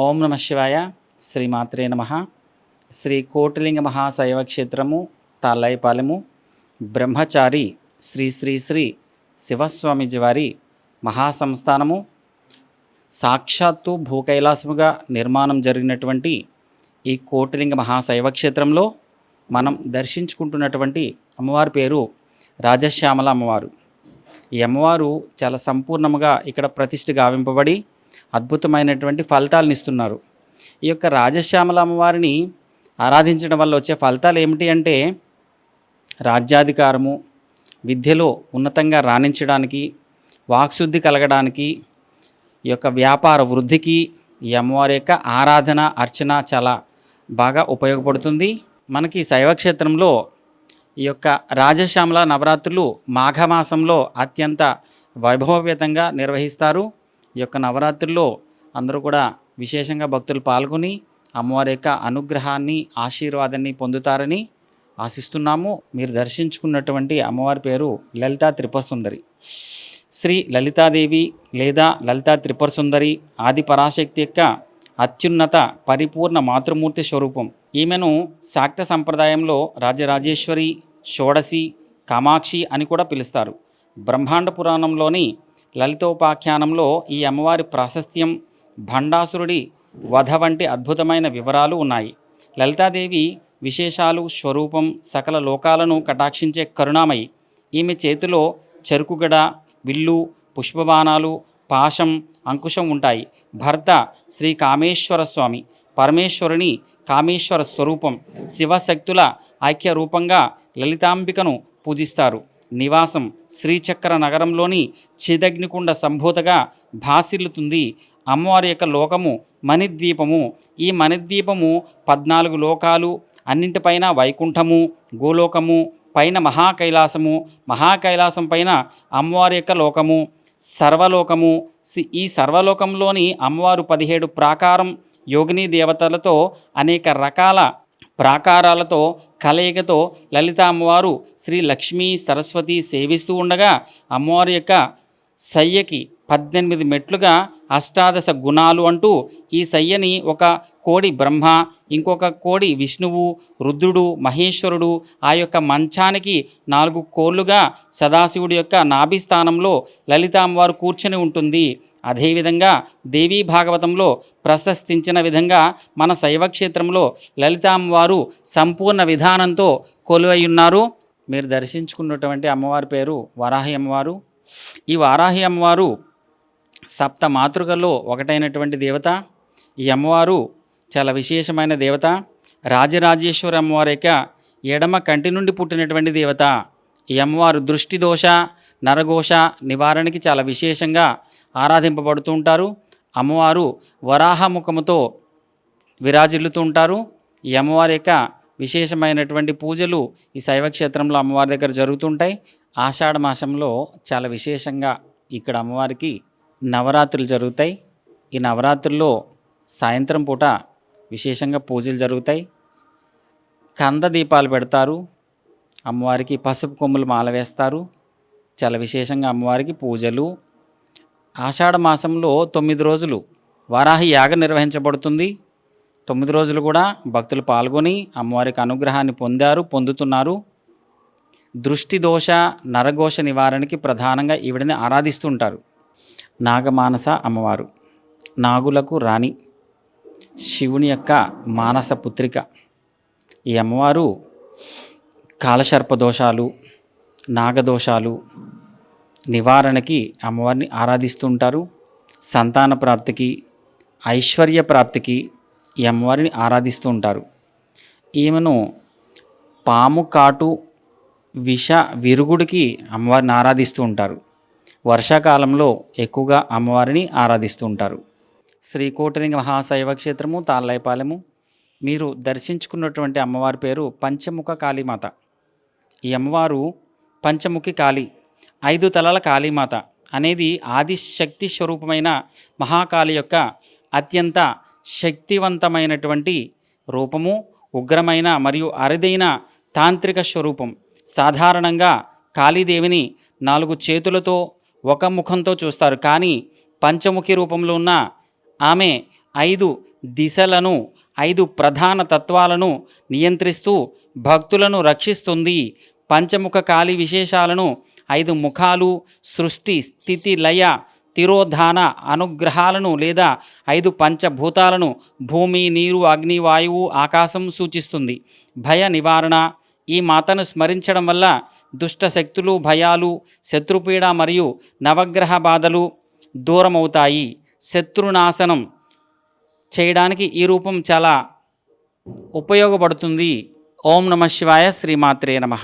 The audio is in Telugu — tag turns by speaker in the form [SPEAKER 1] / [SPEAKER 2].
[SPEAKER 1] ఓం నమ శివాయ. శ్రీమాత్రే నమ. శ్రీ కోటిలింగ మహాశైవ క్షేత్రము తాళ్ళైపాలెము బ్రహ్మచారి శ్రీ శ్రీ శ్రీ శివస్వామిజీ వారి మహాసంస్థానము. సాక్షాత్తు భూకైలాసముగా నిర్మాణం జరిగినటువంటి ఈ కోటిలింగ మహాశైవ క్షేత్రంలో మనం దర్శించుకుంటున్నటువంటి అమ్మవారి పేరు రాజశ్యామల అమ్మవారు. ఈ అమ్మవారు చాలా సంపూర్ణముగా ఇక్కడ ప్రతిష్ఠ గావింపబడి అద్భుతమైనటువంటి ఫలితాలను ఇస్తున్నారు. ఈ యొక్క రాజశ్యామల అమ్మవారిని ఆరాధించడం వల్ల వచ్చే ఫలితాలు ఏమిటి అంటే, రాజ్యాధికారము, విద్యలో ఉన్నతంగా రాణించడానికి, వాక్శుద్ధి కలగడానికి, ఈ యొక్క వ్యాపార వృద్ధికి ఈ అమ్మవారి యొక్క ఆరాధన అర్చన చాలా బాగా ఉపయోగపడుతుంది. మనకి శైవక్షేత్రంలో ఈ యొక్క రాజశ్యామల నవరాత్రులు మాఘమాసంలో అత్యంత వైభవపేతంగా నిర్వహిస్తారు. ఈ యొక్క నవరాత్రుల్లో అందరూ కూడా విశేషంగా భక్తులు పాల్గొని అమ్మవారి యొక్క అనుగ్రహాన్ని ఆశీర్వాదాన్ని పొందుతారని ఆశిస్తున్నాము. మీరు దర్శించుకున్నటువంటి అమ్మవారి పేరు లలితా త్రిపురసుందరి. శ్రీ లలితాదేవి లేదా లలితా త్రిపురసుందరి ఆది పరాశక్తి యొక్క అత్యున్నత పరిపూర్ణ మాతృమూర్తి స్వరూపం. ఈమెను శాక్త సంప్రదాయంలో రాజరాజేశ్వరి, షోడశి, కామాక్షి అని కూడా పిలుస్తారు. బ్రహ్మాండ పురాణంలోని లలితోపాఖ్యానంలో ఈ అమ్మవారి ప్రాశస్త్యం, భండాసురుడి వధ వంటి అద్భుతమైన వివరాలు ఉన్నాయి. లలితాదేవి విశేషాలు, స్వరూపం సకల లోకాలను కటాక్షించే కరుణామయి. ఈమె చేతిలో చెరుకుగడ, విల్లు, పుష్పబాణాలు, పాశం, అంకుశం ఉంటాయి. భర్త శ్రీ కామేశ్వర స్వామి, పరమేశ్వరుని కామేశ్వర స్వరూపం. శివశక్తుల ఐక్య రూపంగా లలితాంబికను పూజిస్తారు. నివాసం శ్రీచక్ర నగరంలోని చిదగ్నికుండ సంభూతగా భాసిల్లుతుంది. అమ్మవారి యొక్క లోకము మణిద్వీపము. ఈ మణిద్వీపము 14 లోకాలు, అన్నింటిపైన వైకుంఠము, గోలోకము, పైన మహాకైలాసము, మహాకైలాసం పైన అమ్మవారి యొక్క లోకము, సర్వలోకము. ఈ సర్వలోకంలోని అమ్మవారు 17 ప్రాకారం యోగిని దేవతలతో అనేక రకాల ప్రాకారాలతో కలయికతో లలిత అమ్మవారు శ్రీ లక్ష్మీ సరస్వతి సేవిస్తూ ఉండగా, అమ్మవారి యొక్క శయ్యకి 18 మెట్లుగా అష్టాదశ గుణాలు అంటూ ఈ శయ్యని ఒక కోడి బ్రహ్మ, ఇంకొక కోడి విష్ణువు, రుద్రుడు, మహేశ్వరుడు, ఆ యొక్క మంచానికి 4 కోళ్ళుగా సదాశివుడి యొక్క నాభిస్థానంలో లలిత అమ్మవారు కూర్చొని ఉంటుంది. అదేవిధంగా దేవీ భాగవతంలో ప్రశస్తించిన విధంగా మన శైవక్షేత్రంలో లలిత అమ్మవారు సంపూర్ణ విధానంతో కొలువై ఉన్నారు. మీరు దర్శించుకున్నటువంటి అమ్మవారి పేరు వారాహి అమ్మవారు. ఈ వారాహి అమ్మవారు సప్త మాతృకల్లో ఒకటైనటువంటి దేవత. ఈ అమ్మవారు చాలా విశేషమైన దేవత. రాజరాజేశ్వరి అమ్మవారి యొక్క ఎడమ కంటి నుండి పుట్టినటువంటి దేవత. ఈ అమ్మవారు దృష్టి దోష, నరఘోష నివారణకి చాలా విశేషంగా ఆరాధింపబడుతూ ఉంటారు. అమ్మవారు వరాహముఖముతో విరాజిల్లుతూ ఉంటారు. ఈ అమ్మవారి యొక్క విశేషమైనటువంటి పూజలు ఈ శైవక్షేత్రంలో అమ్మవారి దగ్గర జరుగుతుంటాయి. ఆషాఢ మాసంలో చాలా విశేషంగా ఇక్కడ అమ్మవారికి నవరాత్రులు జరుగుతాయి. ఈ నవరాత్రుల్లో సాయంత్రం పూట విశేషంగా పూజలు జరుగుతాయి. కంద దీపాలు పెడతారు. అమ్మవారికి పసుపు కొమ్ములు మాల వేస్తారు. చాలా విశేషంగా అమ్మవారికి పూజలు. ఆషాఢ మాసంలో 9 రోజులు వారాహి యాగం నిర్వహించబడుతుంది. 9 రోజులు కూడా భక్తులు పాల్గొని అమ్మవారికి అనుగ్రహాన్ని పొందుతున్నారు. దృష్టి దోష, నరఘోష నివారణకి ప్రధానంగా ఈవిడని ఆరాధిస్తుంటారు. నాగమానస అమ్మవారు, నాగులకు రాణి, శివుని యొక్క మానస పుత్రిక. ఈ అమ్మవారు కాలసర్ప దోషాలు, నాగదోషాలు నివారణకి అమ్మవారిని ఆరాధిస్తుంటారు. సంతాన ప్రాప్తికి, ఐశ్వర్య ప్రాప్తికి ఈ అమ్మవారిని ఆరాధిస్తూ ఉంటారు. ఈమెను పాము కాటు, విష విరుగుడికి అమ్మవారిని ఆరాధిస్తూ ఉంటారు. వర్షాకాలంలో ఎక్కువగా అమ్మవారిని ఆరాధిస్తూ ఉంటారు. శ్రీ కోటిలింగ మహాశైవ క్షేత్రము తాళ్ళైపాలెము. మీరు దర్శించుకున్నటువంటి అమ్మవారి పేరు పంచముఖ కాళీమాత. ఈ అమ్మవారు పంచముఖి కాళీ, 5 తలల కాళీమాత అనేది ఆదిశక్తి స్వరూపమైన మహాకాళి యొక్క అత్యంత శక్తివంతమైనటువంటి రూపము. ఉగ్రమైన మరియు అరుదైన తాంత్రిక స్వరూపం. సాధారణంగా కాళీదేవిని 4 చేతులతో ఒక ముఖంతో చూస్తారు. కానీ పంచముఖి రూపంలో ఉన్న ఆమె 5 దిశలను 5 ప్రధాన తత్వాలను నియంత్రిస్తూ భక్తులను రక్షిస్తుంది. పంచముఖ కాళీ విశేషాలను 5 ముఖాలు, సృష్టి స్థితి లయ తిరోధాన అనుగ్రహాలను లేదా 5 పంచభూతాలను భూమి, నీరు, అగ్ని, వాయువు, ఆకాశం సూచిస్తుంది. భయ నివారణ. ఈ మాతను స్మరించడం వల్ల దుష్ట శక్తులు, భయాలు, శత్రుపీడ మరియు నవగ్రహ బాధలు దూరమవుతాయి. శత్రునాశనం చేయడానికి ఈ రూపం చాలా ఉపయోగపడుతుంది. ఓం నమః శివాయ. శ్రీమాత్రే నమః.